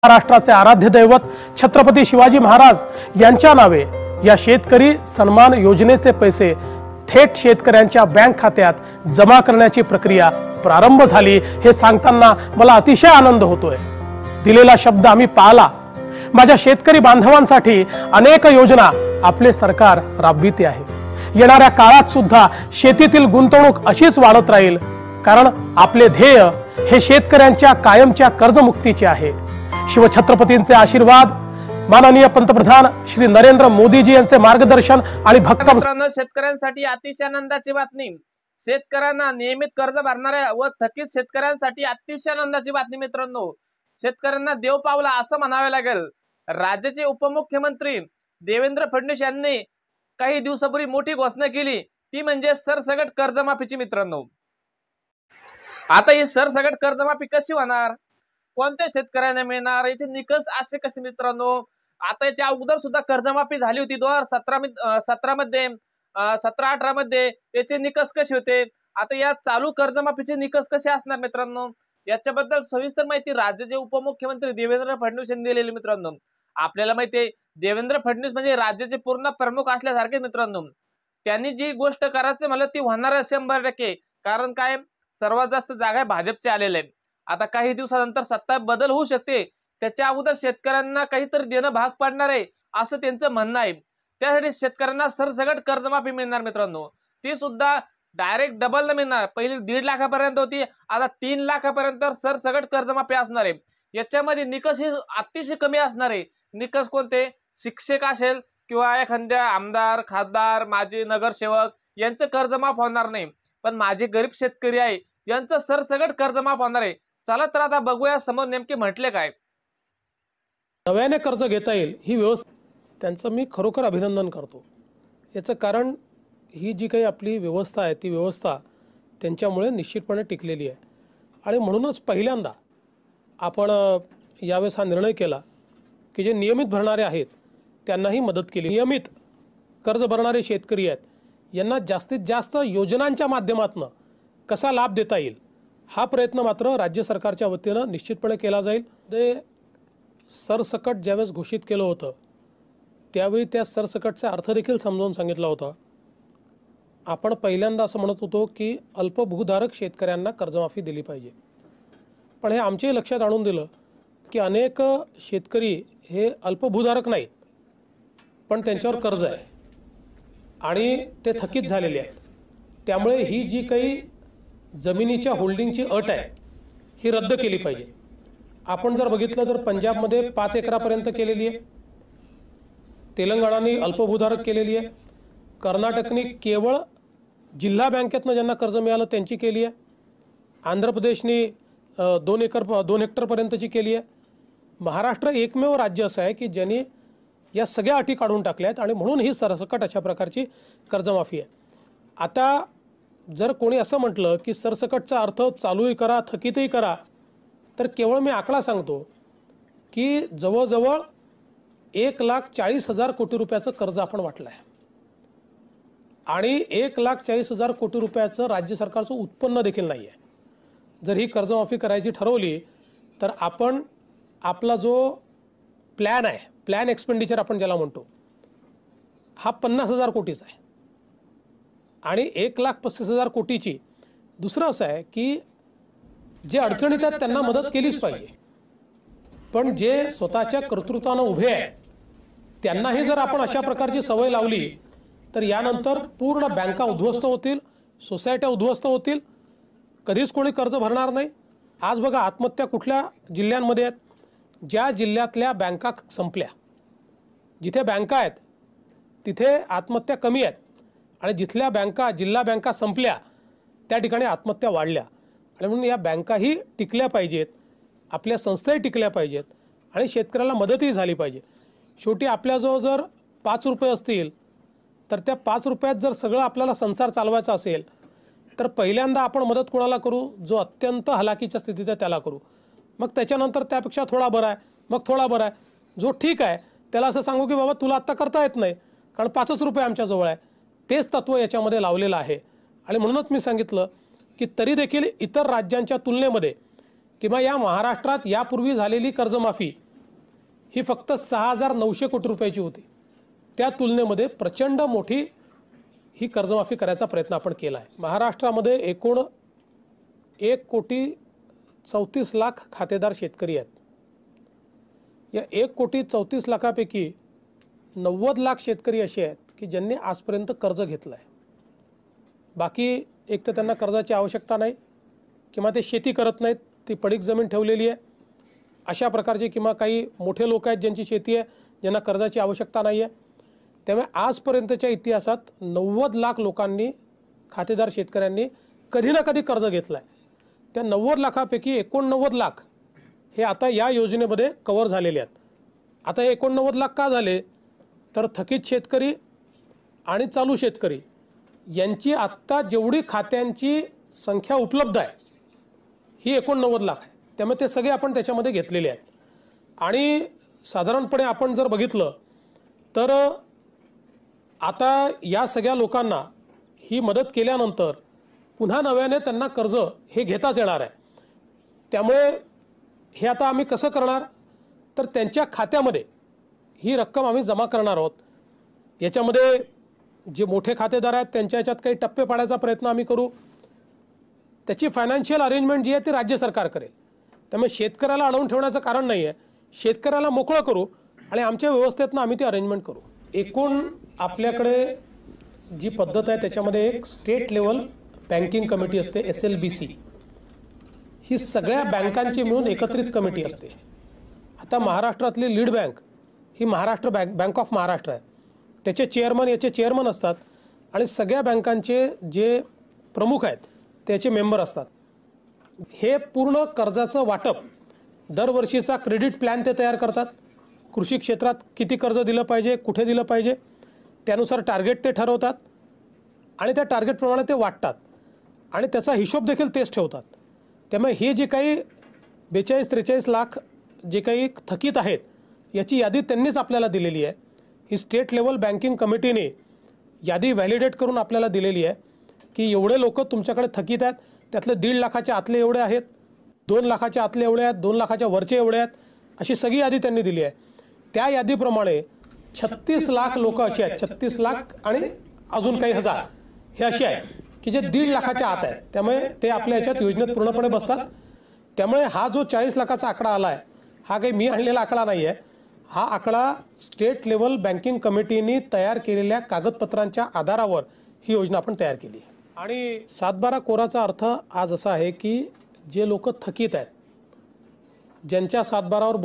महाराष्ट्राचे आराध्य दैवत छत्रपती शिवाजी महाराज यांच्या नावे या शेतकरी सन्मान योजनेचे पैसे थेट शेतकऱ्यांच्या बँक खात्यात जमा करण्याची प्रक्रिया प्रारंभ झाली हे सांगताना मला अतिशय आनंद होतोय। दिलेला शब्द आम्ही पाळला। माझ्या शेतकरी बांधवांसाठी अनेक योजना आपले सरकार राबविते आहे। येणाऱ्या काळात सुद्धा शेतीतील गुंतवणूक अशीच वाढत राहील, कारण आपले ध्येय हे शेतकऱ्यांच्या कायमच्या कर्जमुक्तीचे आहे। शिवछत्रपतींचे आशीर्वाद, माननीय पंतप्रधान श्री नरेंद्र मोदीजी यांचे मार्गदर्शन आणि भक्कम शेतकऱ्यांसाठी अतिशय आनंदाची बातमी। शेतकऱ्यांना नियमित कर्ज भरणाऱ्या व थकीत शेतकऱ्यांसाठी अतिशय आनंदाची बातमी मित्रांनो। शेतकऱ्यांना देव पावला असं म्हणावे लागेल। राज्याचे उपमुख्यमंत्री देवेंद्र फडणवीस यांनी काही दिवसापूर्वी मोठी घोषणा केली, ती म्हणजे सरसकट कर्जमाफीची मित्रांनो। आता ही सरसकट कर्जमाफी कशी होणार, कोणत्या शेतकऱ्यांना मिळणार, याचे निकष असे कसे मित्रांनो। आता याच्या अगोदर सुद्धा कर्जमाफी झाली होती 2017 मध्ये, 17-18 मध्ये याचे निकष कसे होते। आता या चालू कर्जमाफीचे निकष कसे असणार मित्रांनो, याच्याबद्दल सविस्तर माहिती राज्याचे उपमुख्यमंत्री देवेंद्र फडणवीस यांनी दिलेली मित्रांनो। आपल्याला माहिती आहे देवेंद्र फडणवीस म्हणजे राज्याचे पूर्ण प्रमुख असल्यासारखे मित्रांनो। त्यांनी जी गोष्ट करायची म्हणलं ती होणार आहे 100%। कारण काय, सर्वात जास्त जागा भाजपचे आलेले आहे। आता काही दिवसानंतर सत्ता बदल होऊ शकते, त्याच्या अगोदर शेतकऱ्यांना काहीतरी देणं भाग पडणार आहे असं त्यांचं म्हणणं आहे। त्यासाठी शेतकऱ्यांना सरसकट कर्जमाफी मिळणार मित्रांनो। ती सुद्धा डायरेक्ट डबल न मिळणार। पहिली 1.5 लाखापर्यंत होती, आता 3 लाखापर्यंत सरसकट कर्जमाफी असणार आहे। याच्यामध्ये निकष हे अतिशय कमी असणार आहे। निकष कोणते, शिक्षक असेल किंवा एखाद्या आमदार, खासदार, माजी नगरसेवक यांचं कर्जमाफ होणार नाही, पण माझे गरीब शेतकरी आहे यांचं सरसकट कर्जमाफ होणार आहे। चला तर आता बघूया समोर नेमके म्हटले काय। नव्याने कर्ज घेता येईल ही व्यवस्था, त्यांचं मी खरोखर अभिनंदन करतो। याचं कारण ही जी काही आपली व्यवस्था आहे ती व्यवस्था त्यांच्यामुळे निश्चितपणे टिकलेली आहे। आणि म्हणूनच पहिल्यांदा आपण यावेळेस हा निर्णय केला की जे नियमित भरणारे आहेत त्यांनाही मदत केली। नियमित कर्ज भरणारे शेतकरी आहेत यांना जास्तीत जास्त योजनांच्या माध्यमातून कसा लाभ देता येईल हा प्रयत्न मात्र राज्य सरकारच्या वतीनं निश्चितपणे केला जाईल। ते सरसकट ज्यावेळेस घोषित केलं होतं त्यावेळी त्या सरसकटचा अर्थ देखील समजावून सांगितला होता। आपण पहिल्यांदा असं म्हणत होतो की अल्पभूधारक शेतकऱ्यांना कर्जमाफी दिली पाहिजे, पण हे आमच्याही लक्षात आणून दिलं की अनेक शेतकरी हे अल्पभूधारक नाहीत, पण त्यांच्यावर कर्ज आहे आणि ते थकीत झालेले आहेत। त्यामुळे ही जी काही जमिनीच्या होल्डिंगची अट आहे ही रद्द केली पाहिजे। आपण जर बघितलं तर पंजाबमध्ये 5 एकरापर्यंत केलेली आहे, तेलंगणाने अल्पभूधारक केलेली आहे, कर्नाटकने केवळ जिल्हा बँकेतनं ज्यांना कर्ज मिळालं त्यांची केली आहे, आंध्र प्रदेशने 2 हेक्टरपर्यंतची केली आहे। महाराष्ट्र एकमेव राज्य असं आहे की ज्यांनी या सगळ्या अटी काढून टाकल्या आहेत आणि म्हणून ही सरसकट अशा प्रकारची कर्जमाफी आहे। आता जर कोणी असं म्हटलं की सरसकटचा अर्थ चालूही करा थकीतही करा, तर केवळ मी आकडा सांगतो की जवळजवळ 1,40,000 कोटी रुपयाचं कर्ज आपण वाटलं आहे आणि 1,40,000 कोटी रुपयाचं राज्य सरकारचं उत्पन्न देखील नाही आहे। जर ही कर्जमाफी करायची ठरवली तर आपण आपला जो प्लॅन आहे, प्लॅन एक्सपेंडिचर आपण ज्याला म्हणतो, हा 50,000 कोटीचा आहे आणि 1,35,000 कोटीची दुसरं असं आहे की जे अडचणीत आहेत त्यांना मदत केलीच पाहिजे, पण जे स्वतःच्या कर्तृत्वानं उभे आहेत त्यांनाही जर आपण अशा प्रकारची सवय लावली तर यानंतर पूर्ण बँका उद्ध्वस्त होतील, सोसायट्या उद्ध्वस्त होतील, कधीच कोणी कर्ज भरणार नाही। आज बघा आत्महत्या कुठल्या जिल्ह्यांमध्ये आहेत, ज्या जिल्ह्यातल्या बँका संपल्या, जिथे बँका आहेत तिथे आत्महत्या कमी आहेत आणि जिथल्या बँका जिल्हा बँका संपल्या त्या ठिकाणी आत्महत्या वाढल्या। आणि म्हणून या बँकाही टिकल्या पाहिजेत, आपल्या संस्थाही टिकल्या पाहिजेत आणि शेतकऱ्याला मदतही झाली पाहिजे। शेवटी आपल्याजवळ जर 5 रुपये असतील तर त्या 5 रुपयात जर सगळं आपल्याला संसार चालवायचा असेल तर पहिल्यांदा आपण मदत कोणाला करू, जो अत्यंत हलाखीच्या स्थितीत आहे त्याला करू, मग त्याच्यानंतर त्यापेक्षा थोडा बरा आहे, मग थोडा बरा आहे, जो ठीक आहे त्याला असं सांगू की बाबा तुला आत्ता करता येत नाही कारण 5च रुपये आमच्याजवळ आहे। तेच तत्त्व याच्यामध्ये लावलेलं आहे आणि म्हणूनच मी सांगितलं की तरी देखील इतर राज्यांच्या तुलनेमध्ये किंवा या महाराष्ट्रात यापूर्वी झालेली कर्जमाफी ही फक्त 6,900 कोटी रुपयाची होती. त्या तुलनेमध्ये प्रचंड मोठी ही कर्जमाफी करायचा प्रयत्न आपण केला आहे. महाराष्ट्रामध्ये एकूण 1,34,00,000 खातेदार शेतकरी आहेत. या 1,34,00,000पैकी 90,00,000 शेतकरी असे आहेत की ज्यांनी आजपर्यंत कर्ज घेतलं आहे. बाकी एक तर त्यांना कर्जाची आवश्यकता नाही किंवा ते शेती करत नाहीत, ती पडीक जमीन ठेवलेली आहे. अशा प्रकारचे किंवा काही मोठे लोक आहेत ज्यांची शेती आहे, ज्यांना कर्जाची आवश्यकता नाही आहे. त्यामुळे आजपर्यंतच्या इतिहासात 90,00,000 लोकांनी, खातेदार शेतकऱ्यांनी कधी ना कधी कर्ज घेतलं आहे. त्या 90,00,000पैकी 89,00,000 हे आता या योजनेमध्ये कव्हर झालेले आहेत. आता हे 89,00,000 का झाले, तर थकीत शेतकरी आणि चालू शेतकरी यांची आत्ता जेवढी खात्यांची संख्या उपलब्ध आहे ही 89,00,000 आहे. त्यामुळे ते सगळे आपण त्याच्यामध्ये घेतलेले आहेत. आणि साधारणपणे आपण जर बघितलं तर आता या सगळ्या लोकांना ही मदत केल्यानंतर पुन्हा नव्याने त्यांना कर्ज हे घेताच येणार आहे. त्यामुळे हे आता आम्ही कसं करणार, तर त्यांच्या खात्यामध्ये ही रक्कम आम्ही जमा करणार आहोत. याच्यामध्ये जे मोठे खातेदार आहेत त्यांच्या याच्यात काही टप्पे पाडायचा प्रयत्न आम्ही करू. त्याची फायनान्शियल अरेंजमेंट जी आहे ती राज्य सरकार करेल. त्यामुळे शेतकऱ्याला अडवून ठेवण्याचं कारण नाही आहे. शेतकऱ्याला मोकळं करू आणि आमच्या व्यवस्थेतनं आम्ही ती अरेंजमेंट करू. एकूण आपल्याकडे जी पद्धत आहे त्याच्यामध्ये एक स्टेट लेवल बँकिंग कमिटी असते, SLBC. ही सगळ्या बँकांची मिळून एकत्रित कमिटी असते. आता महाराष्ट्रातली lead bank he Maharashtra bank of Maharashtra आहे. त्याचे चेअरमन याचे चेअरमन असतात आणि सगळ्या बँकांचे जे प्रमुख आहेत त्याचे मेंबर असतात. हे पूर्ण कर्जाचं वाटप दरवर्षीचा क्रेडिट प्लॅन ते तयार करतात. कृषी क्षेत्रात किती कर्ज दिलं पाहिजे, कुठे दिलं पाहिजे, त्यानुसार टार्गेट ते ठरवतात आणि त्या टार्गेटप्रमाणे ते वाटतात आणि त्याचा हिशोब देखील तेच ठेवतात. त्यामुळे हे जे काही 42-43 लाख जे काही थकीत आहेत याची यादी त्यांनीच आपल्याला दिलेली आहे. ही स्टेट लेवल बँकिंग कमिटीने यादी व्हॅलिडेट करून आपल्याला दिलेली आहे की एवढे लोक तुमच्याकडे थकीत आहेत, त्यातले 1.5 लाखाच्या आतले एवढे आहेत, 2 लाखाच्या आतले एवढे आहेत, 2 लाखाच्या वरचे एवढे आहेत, अशी सगळी यादी त्यांनी दिली आहे. त्या यादीप्रमाणे 36 लाख लोक असे आहेत, 36 लाख आणि अजून काही हजार हे असे आहेत की जे 1.5 लाखाच्या आत आहेत. त्यामुळे ते आपल्या याच्यात योजनेत पूर्णपणे बसतात. त्यामुळे हा जो 40 लाखाचा आकडा आला आहे हा काही मी आणलेला आकडा नाही आहे. हा आकडा स्टेट लेवल बँकिंग कमिटीने तयार केलेल्या कागदपत्रांच्या आधारावर ही योजना आपण तयार केली. आणि 7/12 कोराचा अर्थ आज असा आहे की जे लोक थकीत आहेत, ज्यांच्या 7/12वर